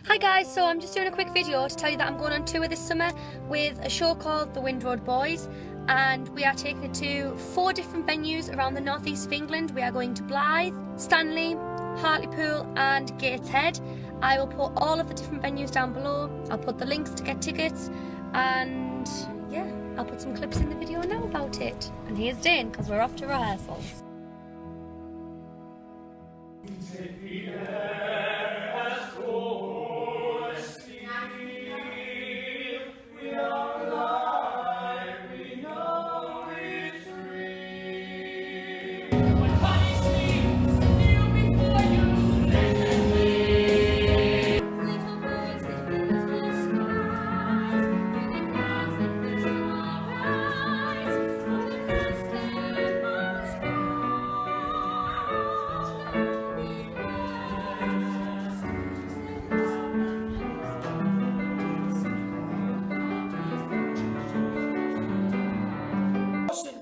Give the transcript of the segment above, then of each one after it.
Hi guys, so I'm just doing a quick video to tell you that I'm going on tour this summer with a show called The Windroad Boys, and we are taking it to 4 different venues around the northeast of England. We are going to Blyth, Stanley, Hartlepool and Gateshead. I will put all of the different venues down below. I'll put the links to get tickets, and yeah, I'll put some clips in the video now about it. And here's Dane, because we're off to rehearsals.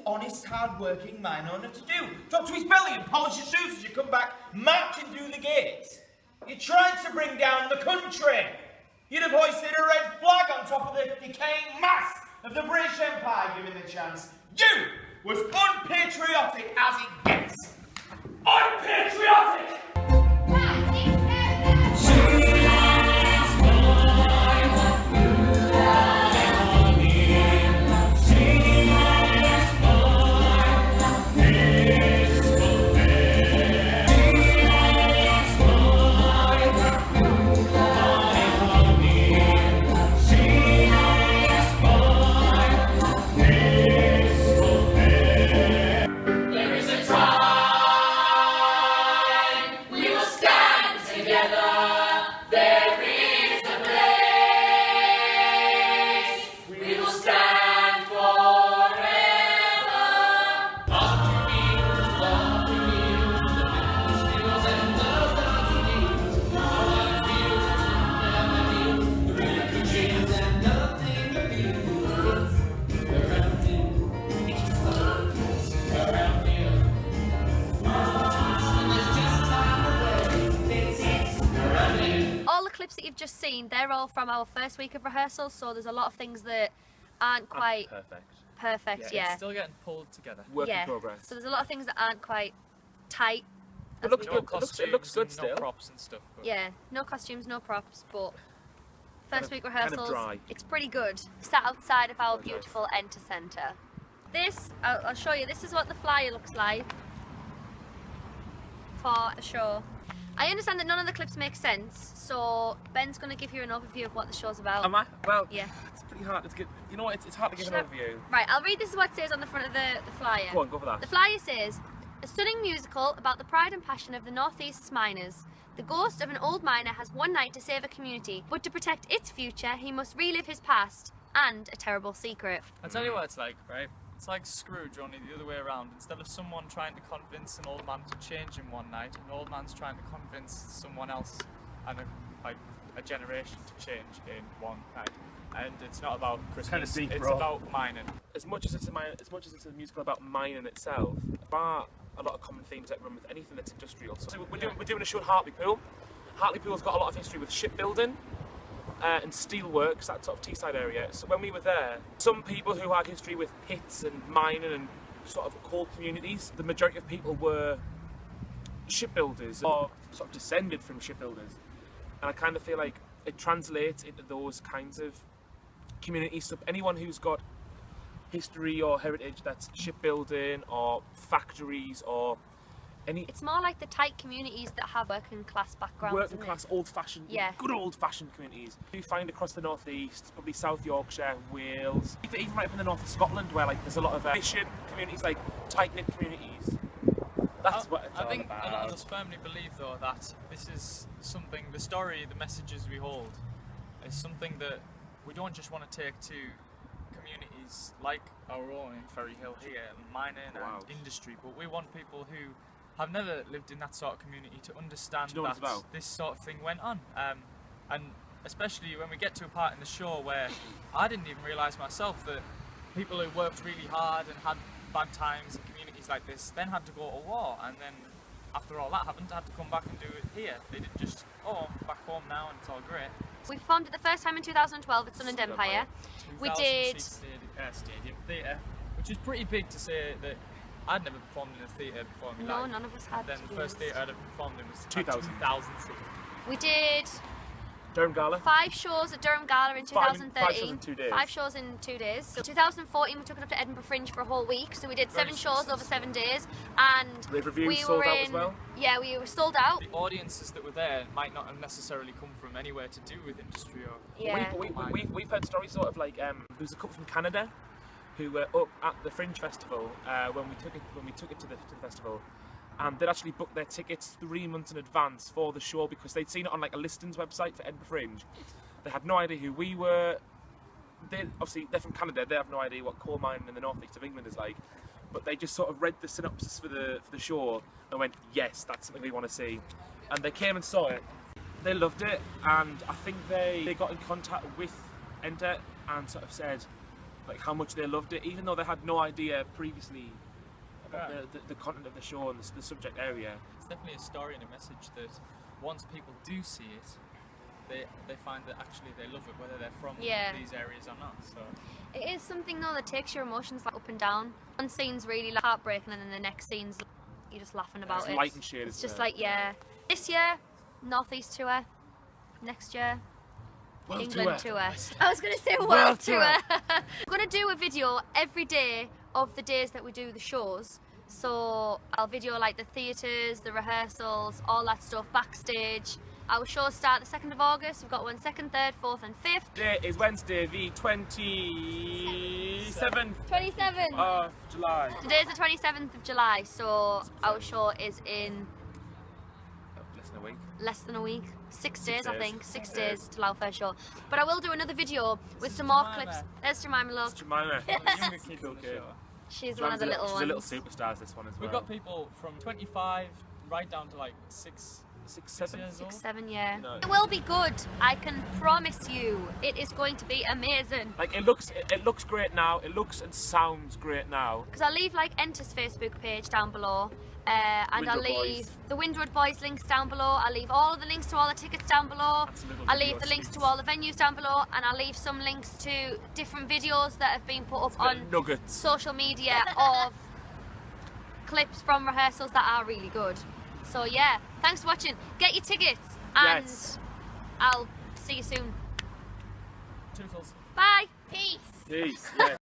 Honest, hard-working mine owner to do. Drop to his belly and polish his shoes as you come back marching through the gates. You're trying to bring down the country. You'd have hoisted a red flag on top of the decaying mass of the British Empire given the chance. You was unpatriotic as it gets. Unpatriotic! Clips that you've just seen, they're all from our first week of rehearsals, so there's a lot of things that aren't quite perfect. Yeah. It's still getting pulled together. Work in progress. So there's a lot of things that aren't quite tight. It looks good. It looks good still. No props and stuff. Yeah, no costumes, no props, but first week rehearsals, kind of it's pretty good. Sat outside of our beautiful Enter Centre. This, I'll show you, this is what the flyer looks like for a show. I understand that none of the clips make sense, so Ben's going to give you an overview of what the show's about. Am I? Well, yeah. It's pretty hard. You know what? It's hard to give an overview. Right, I'll read this is what it says on the front of the flyer. Go on, go for that. The flyer says, a stunning musical about the pride and passion of the Northeast's miners. The ghost of an old miner has one night to save a community, but to protect its future, he must relive his past and a terrible secret. I'll tell you what it's like, right? It's like Scrooge, only the other way around. Instead of someone trying to convince an old man to change him one night, an old man's trying to convince someone else and a generation to change in one night. And it's not about Christmas. Kind of deep, it's about mining. As much as it's a musical about mining itself, there are a lot of common themes that run with anything that's industrial. So we're doing a show at Hartlepool. Hartlepool's got a lot of history with shipbuilding. And steelworks, that sort of Teesside area. So when we were there, some people who had history with pits and mining and sort of coal communities, the majority of people were shipbuilders or sort of descended from shipbuilders. And I kind of feel like it translates into those kinds of communities. So anyone who's got history or heritage that's shipbuilding or factories or it's more like the tight communities that have working class backgrounds. Working class, old-fashioned, good old-fashioned communities. You find across the northeast, probably South Yorkshire, Wales, even right up in the north of Scotland, where like there's a lot of fishing communities, like tight-knit communities. That's what it's all about. I think a lot of us firmly believe, though, that this is something. The story, the messages we hold, is something that we don't just want to take to communities like our own in Ferry Hill here, mining and industry, but we want people who have never lived in that sort of community to understand that this sort of thing went on. And especially when we get to a part in the show where I didn't even realise myself that people who worked really hard and had bad times in communities like this then had to go to war, and then after all that happened, had to come back and do it here. They didn't just, oh, I'm back home now and it's all great. We performed it the first time in 2012 at Sun and Empire. We did Stadium Theatre, which is pretty big to say that I'd never performed in a theatre before in my life. No, none of us had. Then the first theatre I'd ever performed in was 2000 seats. We did Durham Gala. 5 shows at Durham Gala in 2013. 5 shows in 2 days. 5 shows in 2 days. So 2014 we took it up to Edinburgh Fringe for a whole week. So we did 7 shows over 7 days, and Rave reviews we sold were out in. as well? Yeah, we were sold out. The audiences that were there might not have necessarily come from anywhere to do with industry or. Yeah. We've heard stories sort of like there was a couple from Canada who were up at the Fringe Festival when we took it to the festival, and they'd actually booked their tickets 3 months in advance for the show because they'd seen it on like a listings website for Edinburgh Fringe. They had no idea who we were. They're from Canada. They have no idea what coal mining in the northeast of England is like, but they just sort of read the synopsis for the show and went, yes, that's something we want to see. And they came and saw it. They loved it, and I think they got in contact with Enter and sort of said like how much they loved it, even though they had no idea previously about the content of the show and the subject area. It's definitely a story and a message that once people do see it, they find that actually they love it, whether they're from these areas or not. So It is something though that takes your emotions like up and down. One scene's really like heartbreaking, and then the next scene's you're just laughing about It's it. light and shade. It's just like this year, Northeast tour. Next year, World England tour. tour. I was going to say world tour. I'm going to do a video every day of the days that we do the shows. So I'll video like the theatres, the rehearsals, all that stuff, backstage. Our shows start the 2nd of August. We've got one 2nd, 3rd, 4th and 5th. Today is Wednesday, the 27th 27th. of July. Today's the 27th of July, so our show is in Less than a week. less than a week. 6 days, I days. think. 6 days till our first show. But I will do another video with some more clips. There's Jemima, look. Jemima. younger kids on the Okay. show. She's one of the little She's ones. a little superstars, this one as well. We've got people from 25 right down to like 6 7 years old. 7, yeah. No. It will be good. I can promise you. It is going to be amazing. Like it looks great now. It looks and sounds great now. Because I'll leave like Enter's Facebook page down below. And I'll Windroad leave Boys. the Windroad Boys links down below. I'll leave all of the links to all the tickets down below. And some little I'll video leave the links snippets. to all the venues down below. And I'll leave some links to different videos that have been put up on Nuggets. social media of clips from rehearsals that are really good. So yeah, thanks for watching. Get your tickets and Yes. I'll see you soon. Toodles. Bye. Peace. Peace. Yeah.